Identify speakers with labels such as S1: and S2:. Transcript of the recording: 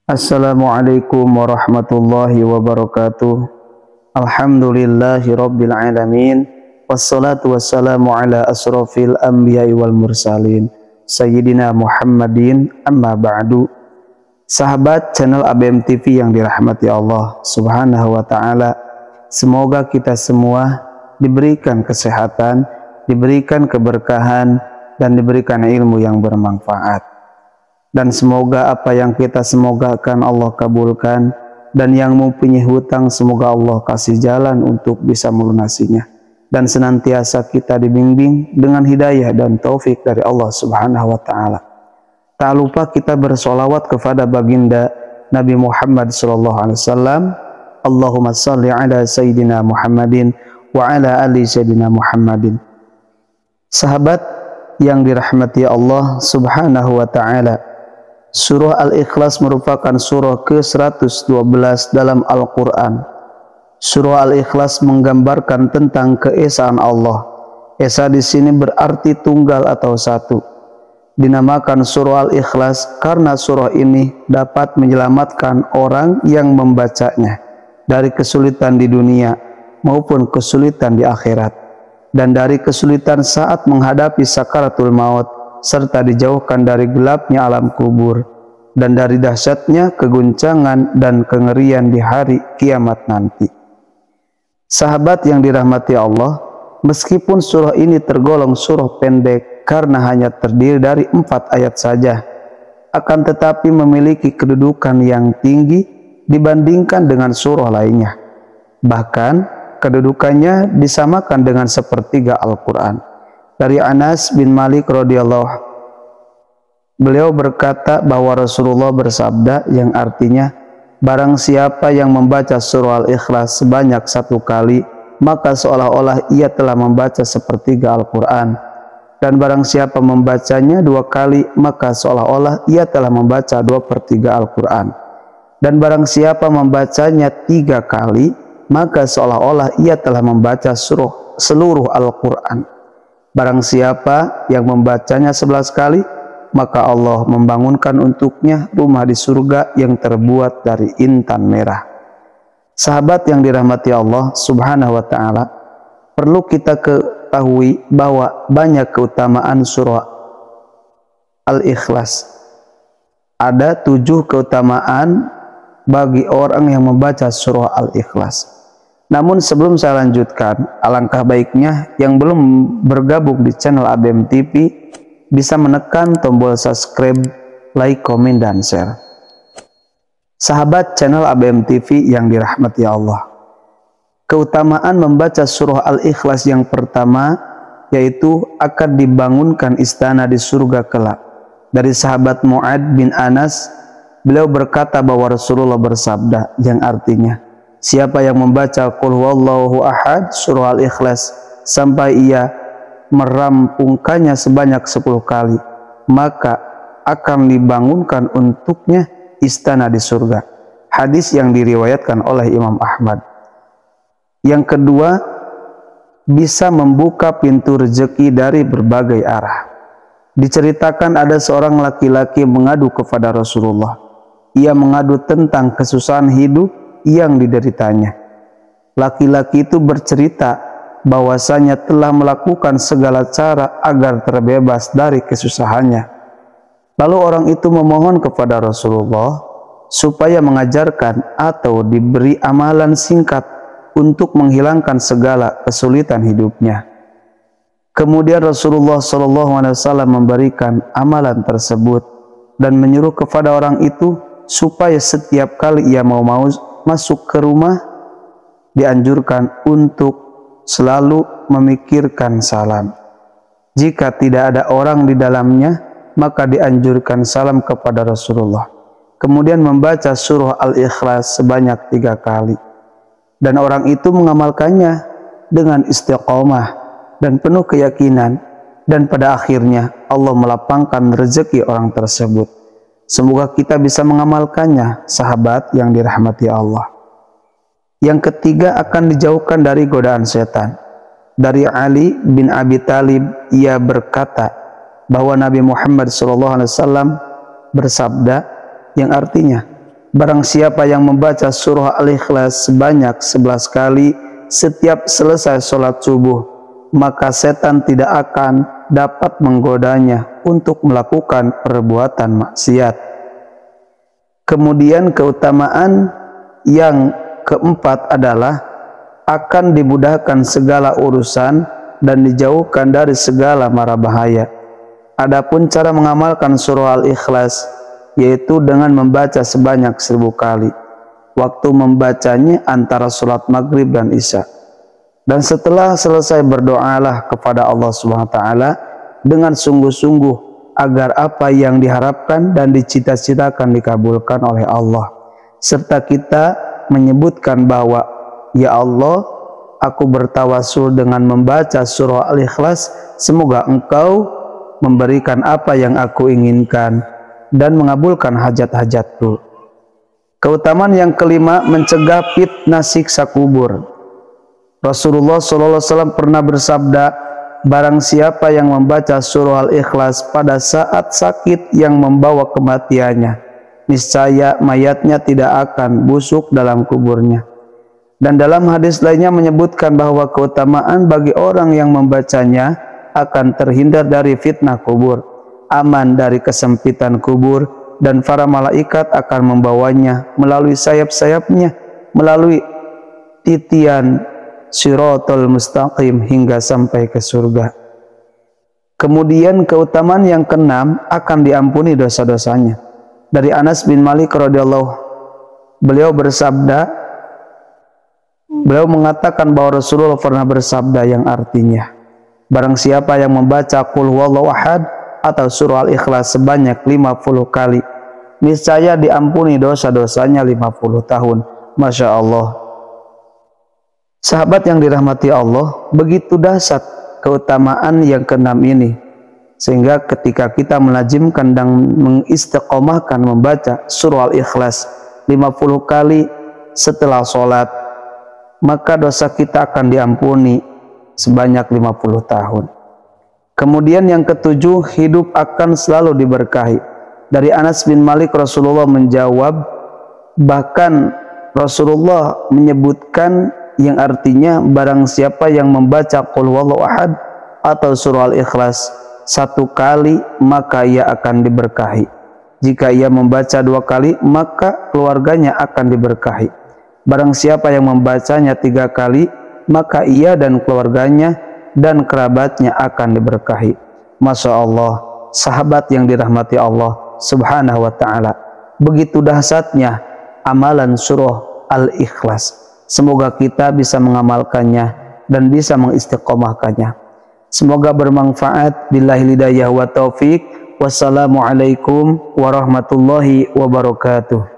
S1: Assalamualaikum warahmatullahi wabarakatuh. Alhamdulillahi rabbil alamin. Wassalatu wassalamu ala asrafil anbiya'i wal mursalin Sayyidina Muhammadin amma ba'du. Sahabat channel ABM TV yang dirahmati Allah subhanahu wa ta'ala, semoga kita semua diberikan kesehatan, diberikan keberkahan, dan diberikan ilmu yang bermanfaat. Dan semoga apa yang kita semogakan Allah kabulkan, dan yang mempunyai hutang semoga Allah kasih jalan untuk bisa melunasinya, dan senantiasa kita dibimbing dengan hidayah dan taufik dari Allah subhanahu wa ta'ala. Tak lupa kita bersolawat kepada baginda Nabi Muhammad SAW. Allahumma salli ala Sayyidina Muhammadin wa ala ali Sayyidina Muhammadin. Sahabat yang dirahmati Allah subhanahu wa ta'ala, Surah Al-Ikhlas merupakan surah ke-112 dalam Al-Quran. Surah Al-Ikhlas menggambarkan tentang keesaan Allah. Esa di sini berarti tunggal atau satu. Dinamakan surah Al-Ikhlas karena surah ini dapat menyelamatkan orang yang membacanya dari kesulitan di dunia maupun kesulitan di akhirat, dan dari kesulitan saat menghadapi sakaratul maut, serta dijauhkan dari gelapnya alam kubur dan dari dahsyatnya keguncangan dan kengerian di hari kiamat nanti. Sahabat yang dirahmati Allah, meskipun surah ini tergolong surah pendek karena hanya terdiri dari 4 ayat saja, akan tetapi memiliki kedudukan yang tinggi dibandingkan dengan surah lainnya. Bahkan kedudukannya disamakan dengan sepertiga Al-Quran. Dari Anas bin Malik radhiyallahu, beliau berkata bahwa Rasulullah bersabda yang artinya, barang siapa yang membaca surah Al-Ikhlas sebanyak 1 kali, maka seolah-olah ia telah membaca sepertiga Al-Quran, dan barang siapa membacanya 2 kali, maka seolah-olah ia telah membaca 2/3 Al-Quran, dan barang siapa membacanya 3 kali, maka seolah-olah ia telah membaca seluruh Al-Quran. Barang siapa yang membacanya 11 kali, maka Allah membangunkan untuknya rumah di surga yang terbuat dari intan merah. Sahabat yang dirahmati Allah subhanahu wa ta'ala, perlu kita ketahui bahwa banyak keutamaan surah Al-Ikhlas. Ada 7 keutamaan bagi orang yang membaca surah Al-Ikhlas. Namun sebelum saya lanjutkan, alangkah baiknya yang belum bergabung di channel ABM TV bisa menekan tombol subscribe, like, komen, dan share. Sahabat channel ABM TV yang dirahmati Allah, keutamaan membaca surah Al-Ikhlas yang pertama yaitu akan dibangunkan istana di surga kelak. Dari sahabat Mu'ad bin Anas, beliau berkata bahwa Rasulullah bersabda yang artinya, siapa yang membaca Qul huwallahu ahad surah Al-Ikhlas sampai ia merampungkannya sebanyak 10 kali, maka akan dibangunkan untuknya istana di surga. Hadis yang diriwayatkan oleh Imam Ahmad. Yang kedua, bisa membuka pintu rezeki dari berbagai arah. Diceritakan ada seorang laki-laki mengadu kepada Rasulullah. Ia mengadu tentang kesusahan hidup yang dideritanya. Laki-laki itu bercerita bahwasanya telah melakukan segala cara agar terbebas dari kesusahannya. Lalu orang itu memohon kepada Rasulullah supaya mengajarkan atau diberi amalan singkat untuk menghilangkan segala kesulitan hidupnya. Kemudian Rasulullah SAW memberikan amalan tersebut dan menyuruh kepada orang itu supaya setiap kali ia mau masuk ke rumah, dianjurkan untuk selalu memikirkan salam. Jika tidak ada orang di dalamnya, maka dianjurkan salam kepada Rasulullah. Kemudian membaca surah Al-Ikhlas sebanyak 3 kali. Dan orang itu mengamalkannya dengan istiqomah dan penuh keyakinan, dan pada akhirnya Allah melapangkan rezeki orang tersebut. Semoga kita bisa mengamalkannya, sahabat yang dirahmati Allah. Yang ketiga, akan dijauhkan dari godaan setan. Dari Ali bin Abi Thalib, ia berkata bahwa Nabi Muhammad SAW bersabda yang artinya, Barang siapa yang membaca surah Al-Ikhlas sebanyak 11 kali setiap selesai sholat subuh, maka setan tidak akan dapat menggodanya untuk melakukan perbuatan maksiat. Kemudian keutamaan yang keempat adalah akan dimudahkan segala urusan dan dijauhkan dari segala mara bahaya. Adapun cara mengamalkan surah Al-Ikhlas yaitu dengan membaca sebanyak 1000 kali. Waktu membacanya antara sholat maghrib dan isya. Dan setelah selesai berdoalah kepada Allah SWT dengan sungguh-sungguh agar apa yang diharapkan dan dicita-citakan dikabulkan oleh Allah. Serta kita menyebutkan bahwa, ya Allah, aku bertawasul dengan membaca surah Al-Ikhlas, semoga Engkau memberikan apa yang aku inginkan dan mengabulkan hajat-hajatku. Keutamaan yang kelima, mencegah fitnah siksa kubur. Rasulullah SAW pernah bersabda, barang siapa yang membaca surah Al-Ikhlas pada saat sakit yang membawa kematiannya, niscaya mayatnya tidak akan busuk dalam kuburnya. Dan dalam hadis lainnya menyebutkan bahwa keutamaan bagi orang yang membacanya akan terhindar dari fitnah kubur, aman dari kesempitan kubur, dan para malaikat akan membawanya melalui sayap-sayapnya, melalui titian Shiratal Mustaqim hingga sampai ke surga. Kemudian keutamaan yang keenam, akan diampuni dosa-dosanya. Dari Anas bin Malik radhiyallahu, beliau mengatakan bahwa Rasulullah pernah bersabda yang artinya, barang siapa yang membaca Qul Huwallahu Ahad atau surah Al-Ikhlas sebanyak 50 kali, niscaya diampuni dosa-dosanya 50 tahun. Masya Allah. Sahabat yang dirahmati Allah, begitu dahsyat keutamaan yang keenam ini, sehingga ketika kita melazimkan dan mengistiqomahkan membaca surah Al-Ikhlas 50 kali setelah sholat, maka dosa kita akan diampuni sebanyak 50 tahun. Kemudian yang ketujuh, hidup akan selalu diberkahi. Dari Anas bin Malik, Rasulullah menjawab, bahkan Rasulullah menyebutkan yang artinya, barang siapa yang membaca Qul Huwallahu Ahad atau surah Al-Ikhlas 1 kali, maka ia akan diberkahi. Jika ia membaca 2 kali, maka keluarganya akan diberkahi. Barang siapa yang membacanya 3 kali, maka ia dan keluarganya dan kerabatnya akan diberkahi. Masya Allah, sahabat yang dirahmati Allah Subhanahu wa ta'ala, begitu dahsyatnya amalan surah Al-Ikhlas. Semoga kita bisa mengamalkannya dan bisa mengistiqomahkannya. Semoga bermanfaat. Billahi hidayah wa taufik. Wassalamualaikum warahmatullahi wabarakatuh.